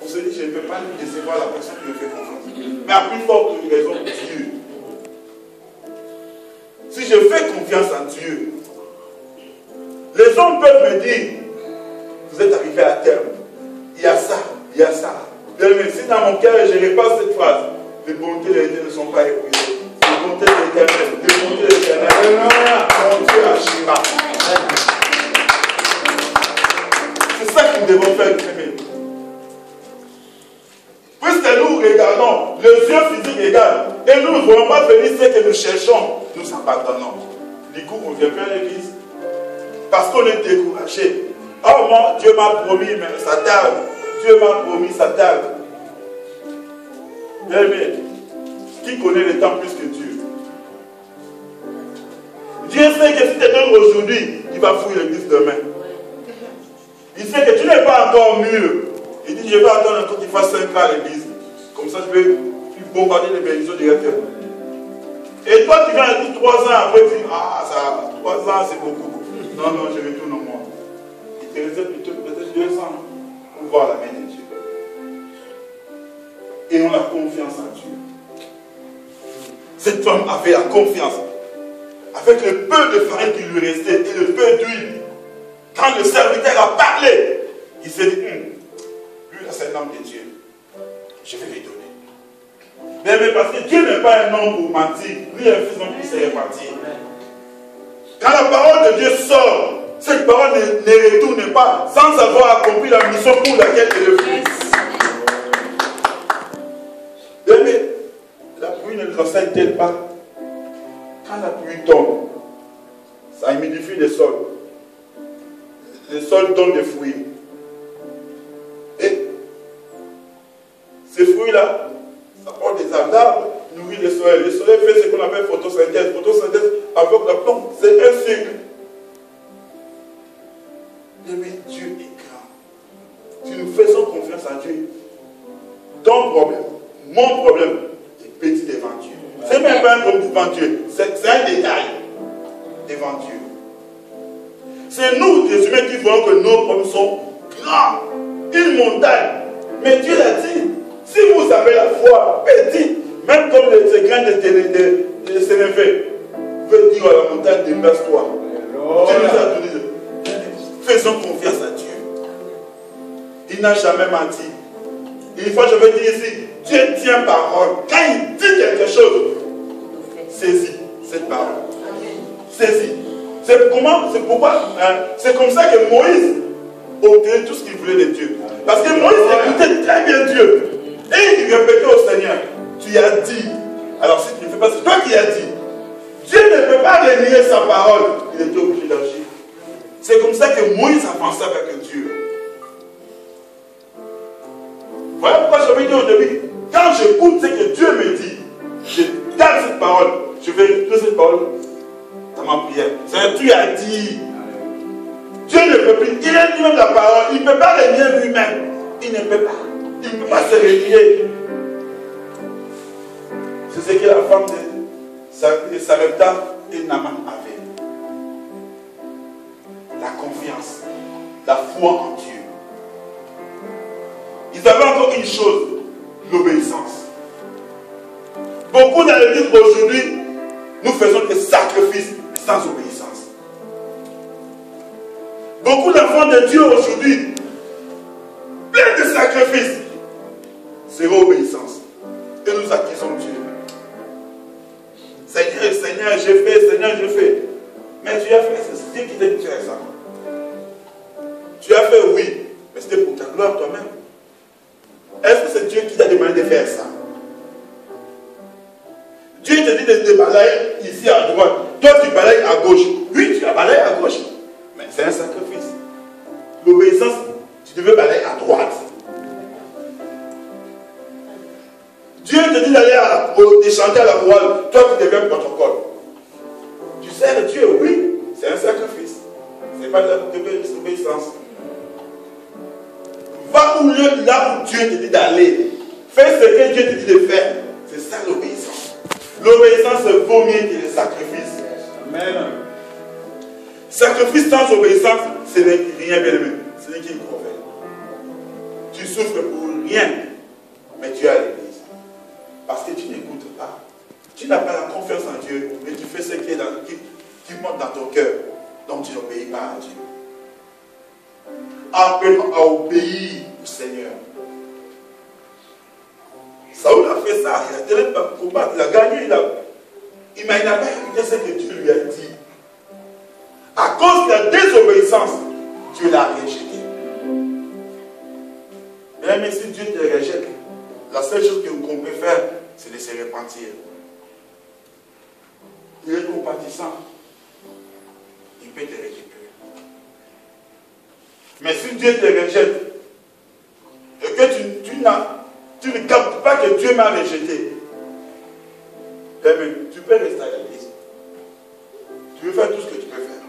On se dit, je ne peux pas lui décevoir la personne qui me fait confiance. Mais à plus forte raison, Dieu. Si je fais confiance en Dieu, les hommes peuvent me dire, vous êtes arrivé à terme. Il y a ça, il y a ça. Mais si dans mon cœur, je repasse cette phrase, les bontés de l'Éternel ne sont pas épuisées. Les bontés de l'Éternel, les bontés de l'Éternel, mon Dieu agira. C'est ça que nous devons faire, bien-aimés. Puisque nous regardons, les yeux physiques égales, et nous ne voulons pas venir ce que nous cherchons, nous abandonnons. Du coup, on ne vient plus à l'église. Parce qu'on est découragé. Oh, moi, Dieu m'a promis, mais ça tarde. Dieu m'a promis, ça tarde. Bien aimé, qui connaît le temps plus que Dieu? Dieu sait que si tu te donnes aujourd'hui, il va fouiller l'église demain. Il sait que tu n'es pas encore mûr. Il dit, je vais attendre encore qu'il fasse 5 ans à l'église. Comme ça, je vais lui bombarder les bénédictions directement. Et toi, tu viens et dis 3 ans après, tu dis, ah, ça, 3 ans, c'est beaucoup. Non, non, je retourne au monde. Il te restait plutôt peut-être 2 ans pour voir la main de Dieu. Et on a confiance en Dieu. Cette femme avait la confiance. Avec le peu de farine qui lui restait et le peu d'huile, quand le serviteur a parlé, il s'est dit, lui là c'est un homme de Dieu. Je vais lui donner. Mais parce que Dieu n'est pas un homme pour mentir, lui un fils qui sait repartir. Quand la parole de Dieu sort, cette parole ne retourne pas sans avoir accompli la mission pour laquelle elle est venue. Mais la pluie ne nous enseigne-t-elle pas? Quand la pluie tombe, ça humidifie le sol. Le sol donne des fruits. Et ces fruits-là, ça porte des arbres, nourrit le soleil. Le soleil fait ce qu'on appelle photosynthèse. Photosynthèse avec la plante, c'est un cycle. Mais Dieu est grand. Si nous faisons confiance à Dieu, ton problème, mon problème, est petit devant Dieu. C'est même pas un problème devant Dieu, c'est un détail devant Dieu. C'est nous, les humains, qui voyons que nos problèmes sont grands, une montagne. Mais Dieu l'a dit, si vous avez la foi petite, même comme ces grains de s'élever, vous pouvez dire à la montagne, déplace-toi. Dieu nous a donné. Faisons confiance à Dieu. Il n'a jamais menti. Une fois, je veux dire ici, Dieu tient parole. Quand il dit quelque chose, saisis cette parole. Saisis. C'est pourquoi, c'est comme ça que Moïse obtenait tout ce qu'il voulait de Dieu. Parce que Moïse écoutait très bien Dieu. Et il répétait au Seigneur, tu as dit. Alors si tu ne fais pas, c'est toi qui as dit. Dieu ne peut pas renier sa parole. Il était obligé d'agir. C'est comme ça que Moïse avançait avec Dieu. Voilà pourquoi je vais dire au début, quand j'écoute ce que Dieu me dit, je garde cette parole, je vais écouter cette parole dans ma prière. C'est tu as dit. Dieu ne peut plus, il est lui-même la parole, il ne peut pas renier lui-même. Il ne peut pas. Il ne peut pas se renier. C'est ce que la femme de Sarepta et Naaman avaient. La confiance, la foi en Dieu. Ils avaient encore une chose, l'obéissance. Beaucoup dans l'église aujourd'hui, nous faisons des sacrifices sans obéissance. Beaucoup d'enfants de Dieu aujourd'hui, plein de sacrifices, zéro obéissance. Et nous accusons Dieu. Seigneur, j'ai fait, Seigneur, j'ai fait. Mais tu as fait, c'est Dieu qui t'a dit de faire ça. Tu as fait, oui, mais c'était pour ta gloire toi-même. Est-ce que c'est Dieu qui t'a demandé de faire ça? Dieu te dit de balayer ici à droite. Toi, tu balayes à gauche. Oui, tu as balayé à gauche. Mais c'est un sacrifice. L'obéissance, tu devais balayer à droite. Dieu te dit d'aller de chanter à la voile. Toi, tu deviens un protocole. Tu sers Dieu, oui, c'est un sacrifice. Ce n'est pas de l'obéissance. Va là où Dieu te dit d'aller. Fais ce que Dieu te dit de faire. C'est ça l'obéissance. L'obéissance vaut mieux que le sacrifice. Amen. Sacrifice sans obéissance, ce n'est rien, bien aimé. Ce n'est qu'une corvée. Tu souffres pour rien, mais tu es à l'église. Parce que tu n'écoutes pas. Tu n'as pas la confiance en Dieu, mais tu fais ce qui monte dans ton cœur. Donc tu n'obéis pas à Dieu. Appelle à obéir au Seigneur. Saoul a fait ça, il a tenu le combat, il a gagné, il n'a pas écouté ce que Dieu lui a dit. À cause de la désobéissance, Dieu l'a rejeté. Même si Dieu te rejette, la seule chose qu'on peut faire, c'est de se repentir. Il est compatissant. Il peut te récupérer. Mais si Dieu te rejette, et que tu ne captes pas que Dieu m'a rejeté, tu peux rester à l'église. Tu peux faire tout ce que tu peux faire.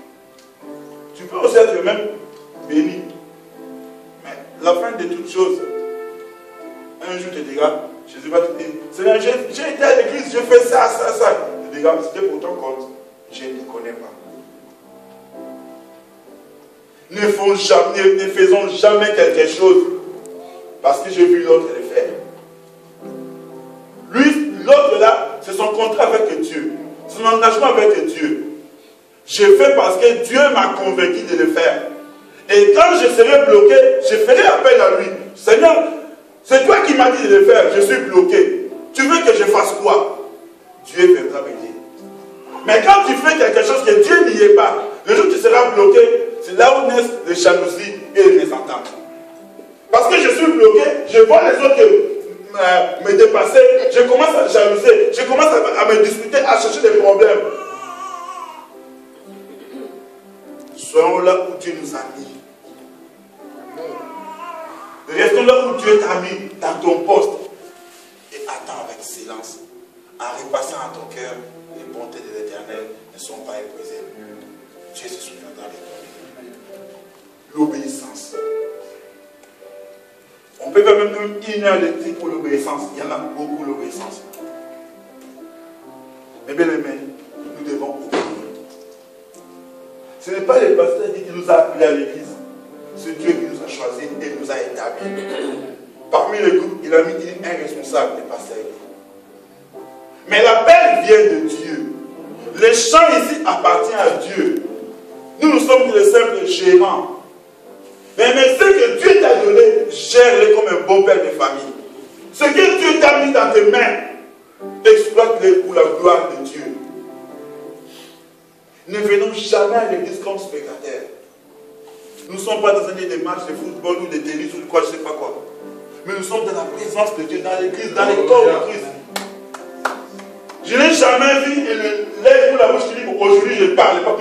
Tu peux aussi être même béni. Mais la fin de toutes choses. Un jour, tu te diras, Jésus va te dire, Seigneur, j'ai été à l'église, je fais ça, ça, ça. Tu te diras, c'était pour ton compte. Je ne te connais pas. Ne faisons jamais quelque chose parce que j'ai vu l'autre le faire. Lui, l'autre là, c'est son contrat avec Dieu. Son engagement avec Dieu. Je fais parce que Dieu m'a convaincu de le faire. Et quand je serai bloqué, je ferai appel à lui. Seigneur, c'est toi qui m'as dit de le faire, je suis bloqué. Tu veux que je fasse quoi? Dieu viendra me dire. Mais quand tu fais quelque chose que Dieu n'y est pas, le jour où tu seras bloqué, c'est là où naissent les jalousies et les mésententes. Parce que je suis bloqué, je vois les autres me dépasser, je commence à jalouser, je commence à me disputer, à chercher des problèmes. Soyons là où Dieu nous a mis. Restons là où Dieu t'a mis, dans ton poste. Et attends avec silence, en repassant à ton cœur, les bontés de l'Éternel ne sont pas épuisées. Dieu se souviendra de toi. L'obéissance. On peut faire même une heure de temps pour l'obéissance. Il y en a beaucoup l'obéissance. Mais bien aimés, nous devons obéir. Ce n'est pas le pasteur qui nous a appelés à l'église. C'est Dieu qui nous a choisis et nous a établis. Parmi le groupe, il a mis un responsable, le pasteur. Mais l'appel vient de Dieu. Le champ ici appartient à Dieu. Nous sommes les simples gérants. Mais ce que Dieu t'a donné, gère-le comme un bon père de famille. Ce que Dieu t'a mis dans tes mains, exploite-le pour la gloire de Dieu. Ne venons jamais à l'église comme spectateurs. Nous ne sommes pas dans des matchs de football ou de tennis ou de quoi, je ne sais pas quoi. Mais nous sommes dans la présence de Dieu, dans l'église, dans les corps de Christ. Je n'ai jamais vu lèvre ou la bouche qui dit aujourd'hui je parle pas.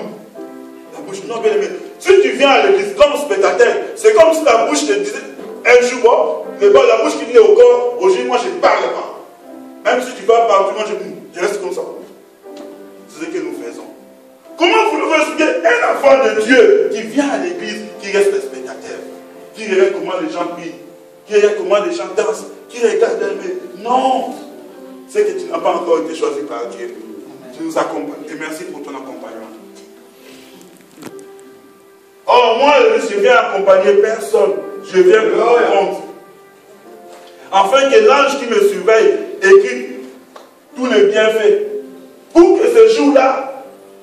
La bouche, non, bien aimé. Si tu viens à l'église comme spectateur, c'est comme si la bouche te disait un jour, la bouche qui dit au corps, aujourd'hui moi je ne parle pas. Même si tu vas partout, moi je reste comme ça. C'est ce que nous faisons. Comment vous pouvez expliquer un enfant de Dieu qui vient à l'église, qui reste spectateur, qui regarde comment les gens prient, qui regarde comment les gens dansent, qui regarde les... Non! C'est que tu n'as pas encore été choisi par Dieu. Tu nous accompagnes. Et merci pour ton accompagnement. Or, moi, je viens accompagner personne. Je viens pour mon compte. Afin que l'ange qui me surveille écrit tous les bienfaits. Pour que ce jour-là,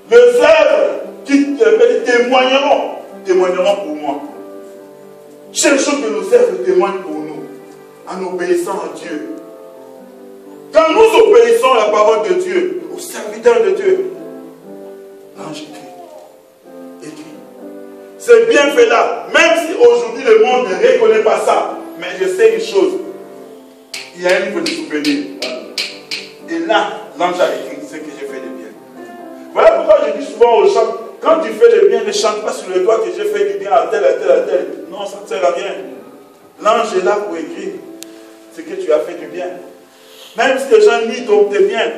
les œuvres qui témoigneront pour moi. Cherchons que nos œuvres témoignent pour nous, en obéissant à Dieu. Quand nous obéissons à la parole de Dieu, aux serviteurs de Dieu, l'ange écrit. C'est bien fait là, même si aujourd'hui le monde ne reconnaît pas ça, mais je sais une chose, il y a un livre de souvenirs. Et là, l'ange a écrit ce que j'ai fait de bien. Voilà pourquoi je dis souvent aux gens, quand tu fais le bien, ne chante pas sur le doigt que j'ai fait du bien à tel, à tel, à tel. Non, ça ne sert à rien. L'ange est là pour écrire ce que tu as fait du bien. Même si les gens nient tes biens,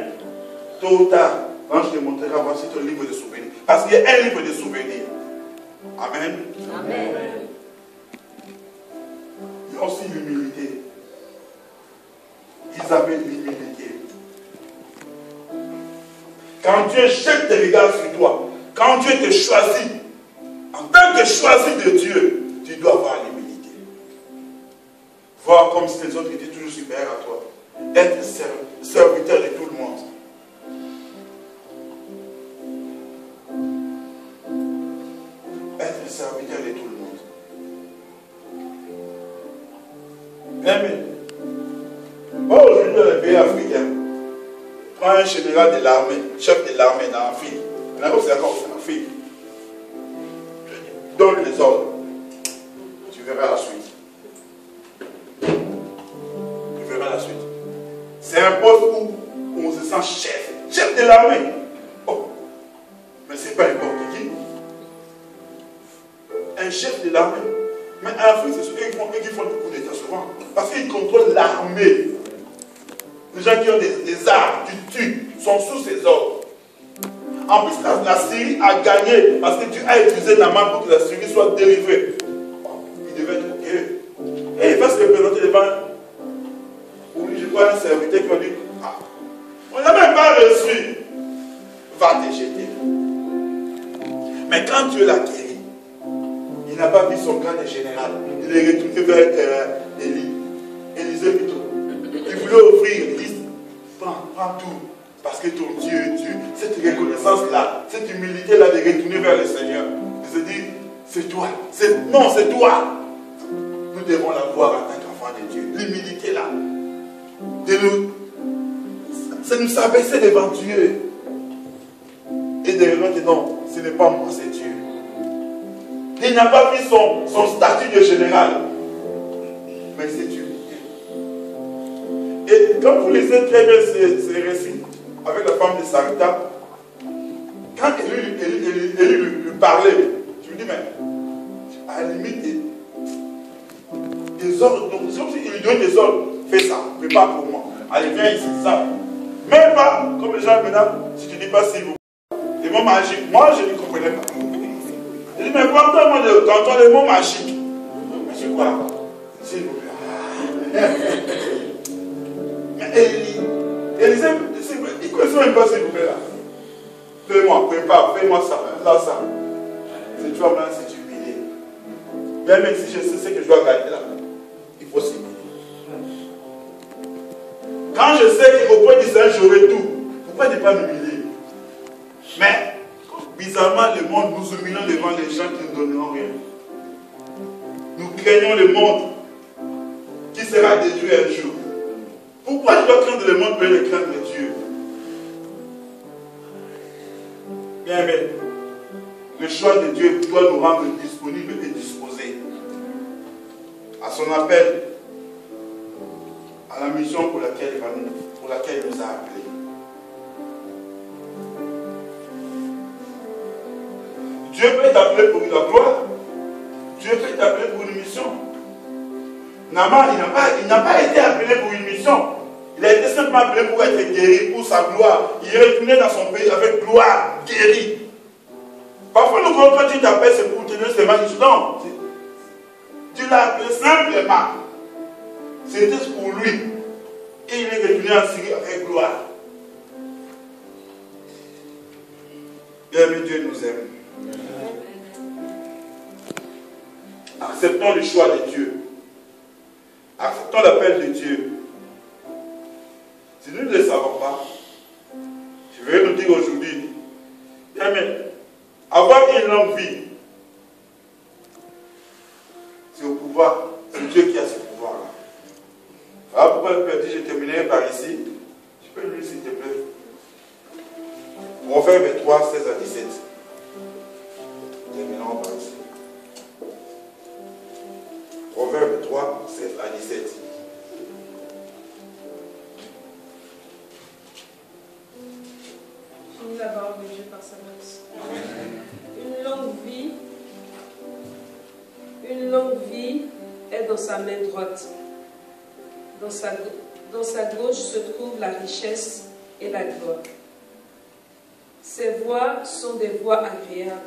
tôt ou tard, l'ange te montrera, voici ton livre de souvenirs. Parce qu'il y a un livre de souvenirs. Amen. Amen. Il y a aussi l'humilité. Ils avaient l'humilité. Quand Dieu jette des regards sur toi, quand Dieu te choisit, en tant que choisi de Dieu, tu dois avoir l'humilité. Voir comme si les autres étaient toujours supérieurs à toi. Être serviteur de tout le monde. Être serviteur de tout le monde. Mais, aujourd'hui dans les pays africains, quand un général de l'armée, chef de l'armée dans un film, c'est un film, donne les ordres, tu verras la suite. Tu verras la suite. C'est un poste où on se sent chef de l'armée. Oh, mais ce n'est pas n'importe qui. Un chef de l'armée. Mais en Afrique, c'est ceux qui font beaucoup d'État souvent. Parce qu'ils contrôlent l'armée. Les gens qui ont des armes, qui tuent, sont sous ses ordres. En plus, la Syrie a gagné parce que Dieu a utilisé la main pour que la Syrie soit délivrée. Oh, il devait être ok. devant, oui, je crois un serviteur qui m'a dit, ah, on n'a même pas reçu, va te jeter. Mais quand Dieu l'a guéri, il n'a pas vu son grade général. Il est retourné vers Élisée plutôt. Il voulait offrir, il dit, prends tout. Parce que ton Dieu est Dieu. Cette reconnaissance-là, cette humilité-là de retourner vers le Seigneur. Il se dit, c'est toi. Non, c'est toi. Nous devons l'avoir en tant qu'enfant de Dieu. L'humilité-là. C'est nous s'abaisser devant Dieu. Et de dire, non, ce n'est pas moi, c'est Dieu. Il n'a pas vu son statut de général. Mais c'est Dieu. Et quand vous lisez très bien ces récits avec la femme de Sarepta, quand Élie lui parlait, je me dis, mais à la limite, des ordres, donc il lui donne des ordres, fais ça, fais pas pour moi. Allez, viens ici, ça. Même pas, comme les gens maintenant, si tu dis pas s'il vous plaît, les mots magiques, moi je ne comprenais pas. Je dis, mais pourquoi t'entends les mots magiques? Mais c'est quoi? S'il vous plaît. Mais Élisée, il ne connaissait même pas s'il vous plaît là. Fais-moi, prépare, fais-moi ça, là, ça. C'est tu vois maintenant, c'est humilié. Même si je sais que je dois gagner là, il faut s'humilier. Quand je sais qu'auprès du Seigneur, j'aurai tout, pourquoi ne pas m'humilier? Mais, bizarrement, le monde, nous humilions devant les gens qui ne nous donneront rien. Nous craignons le monde qui sera détruit un jour. Pourquoi je dois craindre le monde pour le craindre Dieu? Bien, mais le choix de Dieu doit nous rendre disponibles et disposés à son appel, à la mission pour laquelle il nous a appelés. Dieu peut t'appeler pour la gloire. Dieu peut t'appeler pour une mission. Naaman, il n'a pas été appelé pour une mission. Il a été simplement appelé pour être guéri, pour sa gloire. Il est retourné dans son pays avec gloire, guéri. Parfois, nous croyons que quand Dieu t'appelle, c'est pour te donner ses mains. Non. Dieu l'a appelé simplement. C'était pour lui. Et il est retourné en Syrie avec gloire. Bien, mais Dieu nous aime. Acceptons le choix de Dieu. Acceptons l'appel de Dieu. Si nous ne le savons pas, je vais nous dire aujourd'hui, avoir une longue vie, c'est au pouvoir, c'est Dieu qui a ce pouvoir-là. Voilà pourquoi le Père dit, je terminerai par ici. Tu peux lire s'il te plaît. Proverbe 3, 16 à 17. Terminons par ici. Proverbe 3, 16 à 17. La parole de Dieu par sa grâce. Une longue vie est dans sa main droite. Dans sa gauche se trouve la richesse et la gloire. Ses voies sont des voies agréables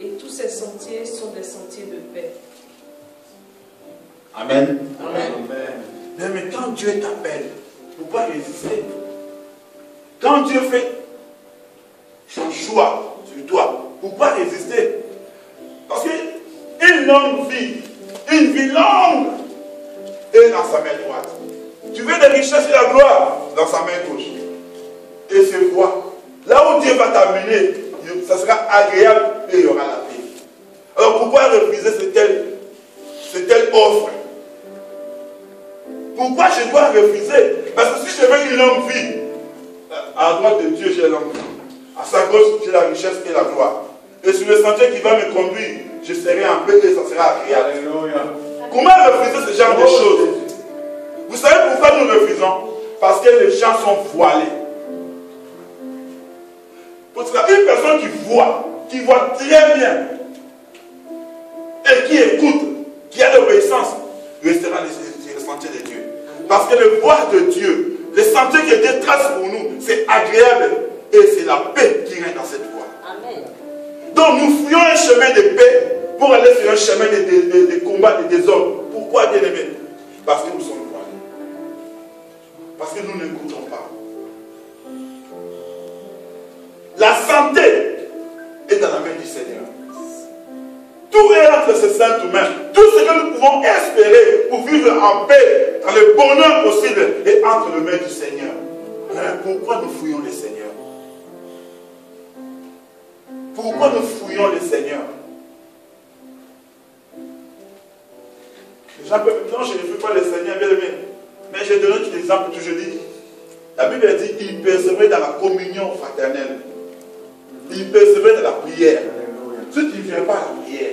et tous ses sentiers sont des sentiers de paix. Amen. Amen. Mais quand Dieu t'appelle, pourquoi résister? Quand Dieu fait son choix sur toi, pourquoi résister? Parce qu'une longue vie, une vie longue, est dans sa main droite. Tu veux des richesses et la gloire dans sa main gauche. Et ses voies, là où Dieu va t'amener, ça sera agréable et il y aura la paix. Alors pourquoi refuser cette telle offre? Pourquoi je dois refuser? Parce que si je veux une longue vie, à droite de Dieu, j'ai la longue vie. À sa gauche, j'ai la richesse et la gloire. Et sur le sentier qui va me conduire, je serai en paix et ça sera agréable. Alléluia. Comment refuser ce genre de choses? Vous savez pourquoi nous refusons? Parce que les gens sont voilés. Parce qu'une personne qui voit très bien et qui écoute, qui a l'obéissance, restera sur le sentier de Dieu. Parce que le voir de Dieu, le sentier que Dieu trace pour nous, c'est agréable et c'est la paix qui règne dans cette voie. Amen. Donc nous fuyons un chemin de paix pour aller sur un chemin de combat et de désordre. Pourquoi, bien-aimé? Parce que nous sommes voilés. Parce que nous n'écoutons pas. La santé est dans la main du Seigneur. Tout est entre ses saintes mains. Tout ce que nous pouvons espérer pour vivre en paix, dans le bonheur possible, est entre les mains du Seigneur. Alors, pourquoi nous fouillons le Seigneur? Pourquoi nous fouillons le Seigneur? Non, je ne fouille pas le Seigneur, bien aimé. Mais je donne un exemple que je dis. La Bible dit qu'il persévérait dans la communion fraternelle. Il persévérait dans la prière. Si tu ne viens pas à la prière,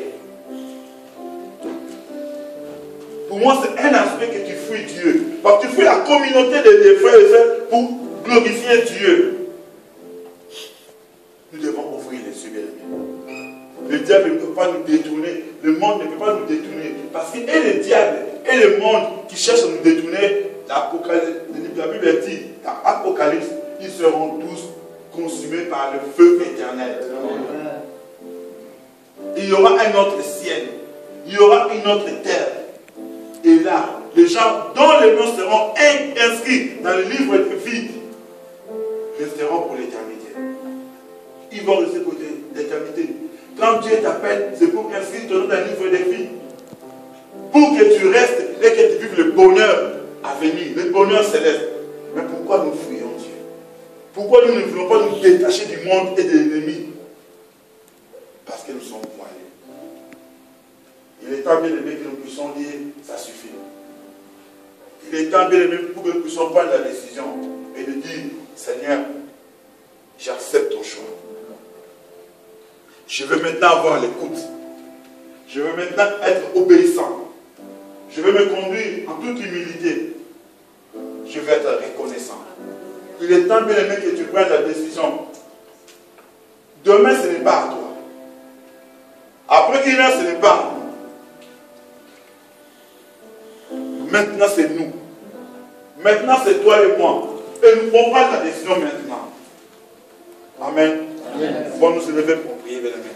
pour moi, c'est un aspect que tu fouilles Dieu. Parce que tu fouilles la communauté des frères et sœurs pour glorifier Dieu. Nous devons ouvrir les yeux, bien aimés. Le diable ne peut pas nous détourner. Le monde ne peut pas nous détourner. Parce que et le diable et le monde qui cherchent à nous détourner, la Bible dit, dans l'Apocalypse, ils seront tous consumés par le feu éternel. Il y aura un autre ciel. Il y aura une autre terre. Et là, les gens dont les noms seront inscrits dans le livre de vie resteront pour l'éternité. Ils vont rester pour l'éternité. Quand Dieu t'appelle, c'est pour inscrire ton nom dans le livre de vie. Pour que tu restes et que tu vives le bonheur à venir, le bonheur céleste. Mais pourquoi nous fuyons Dieu? Pourquoi nous ne voulons pas nous détacher du monde et de l'ennemi? Parce que nous sommes voilés. Il est temps, bien aimé, que nous puissions dire, ça suffit. Il est temps, bien aimé, pour que nous puissions prendre la décision et de dire, Seigneur, j'accepte ton choix. Je veux maintenant avoir l'écoute. Je veux maintenant être obéissant. Je veux me conduire en toute humilité. Je veux être reconnaissant. Il est temps, bien aimé, que tu prennes la décision. Demain, ce n'est pas à toi. Après une heure, ce n'est pas à nous. Maintenant, c'est nous. Maintenant, c'est toi et moi. Et nous pouvons prendre la décision maintenant. Amen. Amen. Bon, nous se lever pour prier, bien aimé.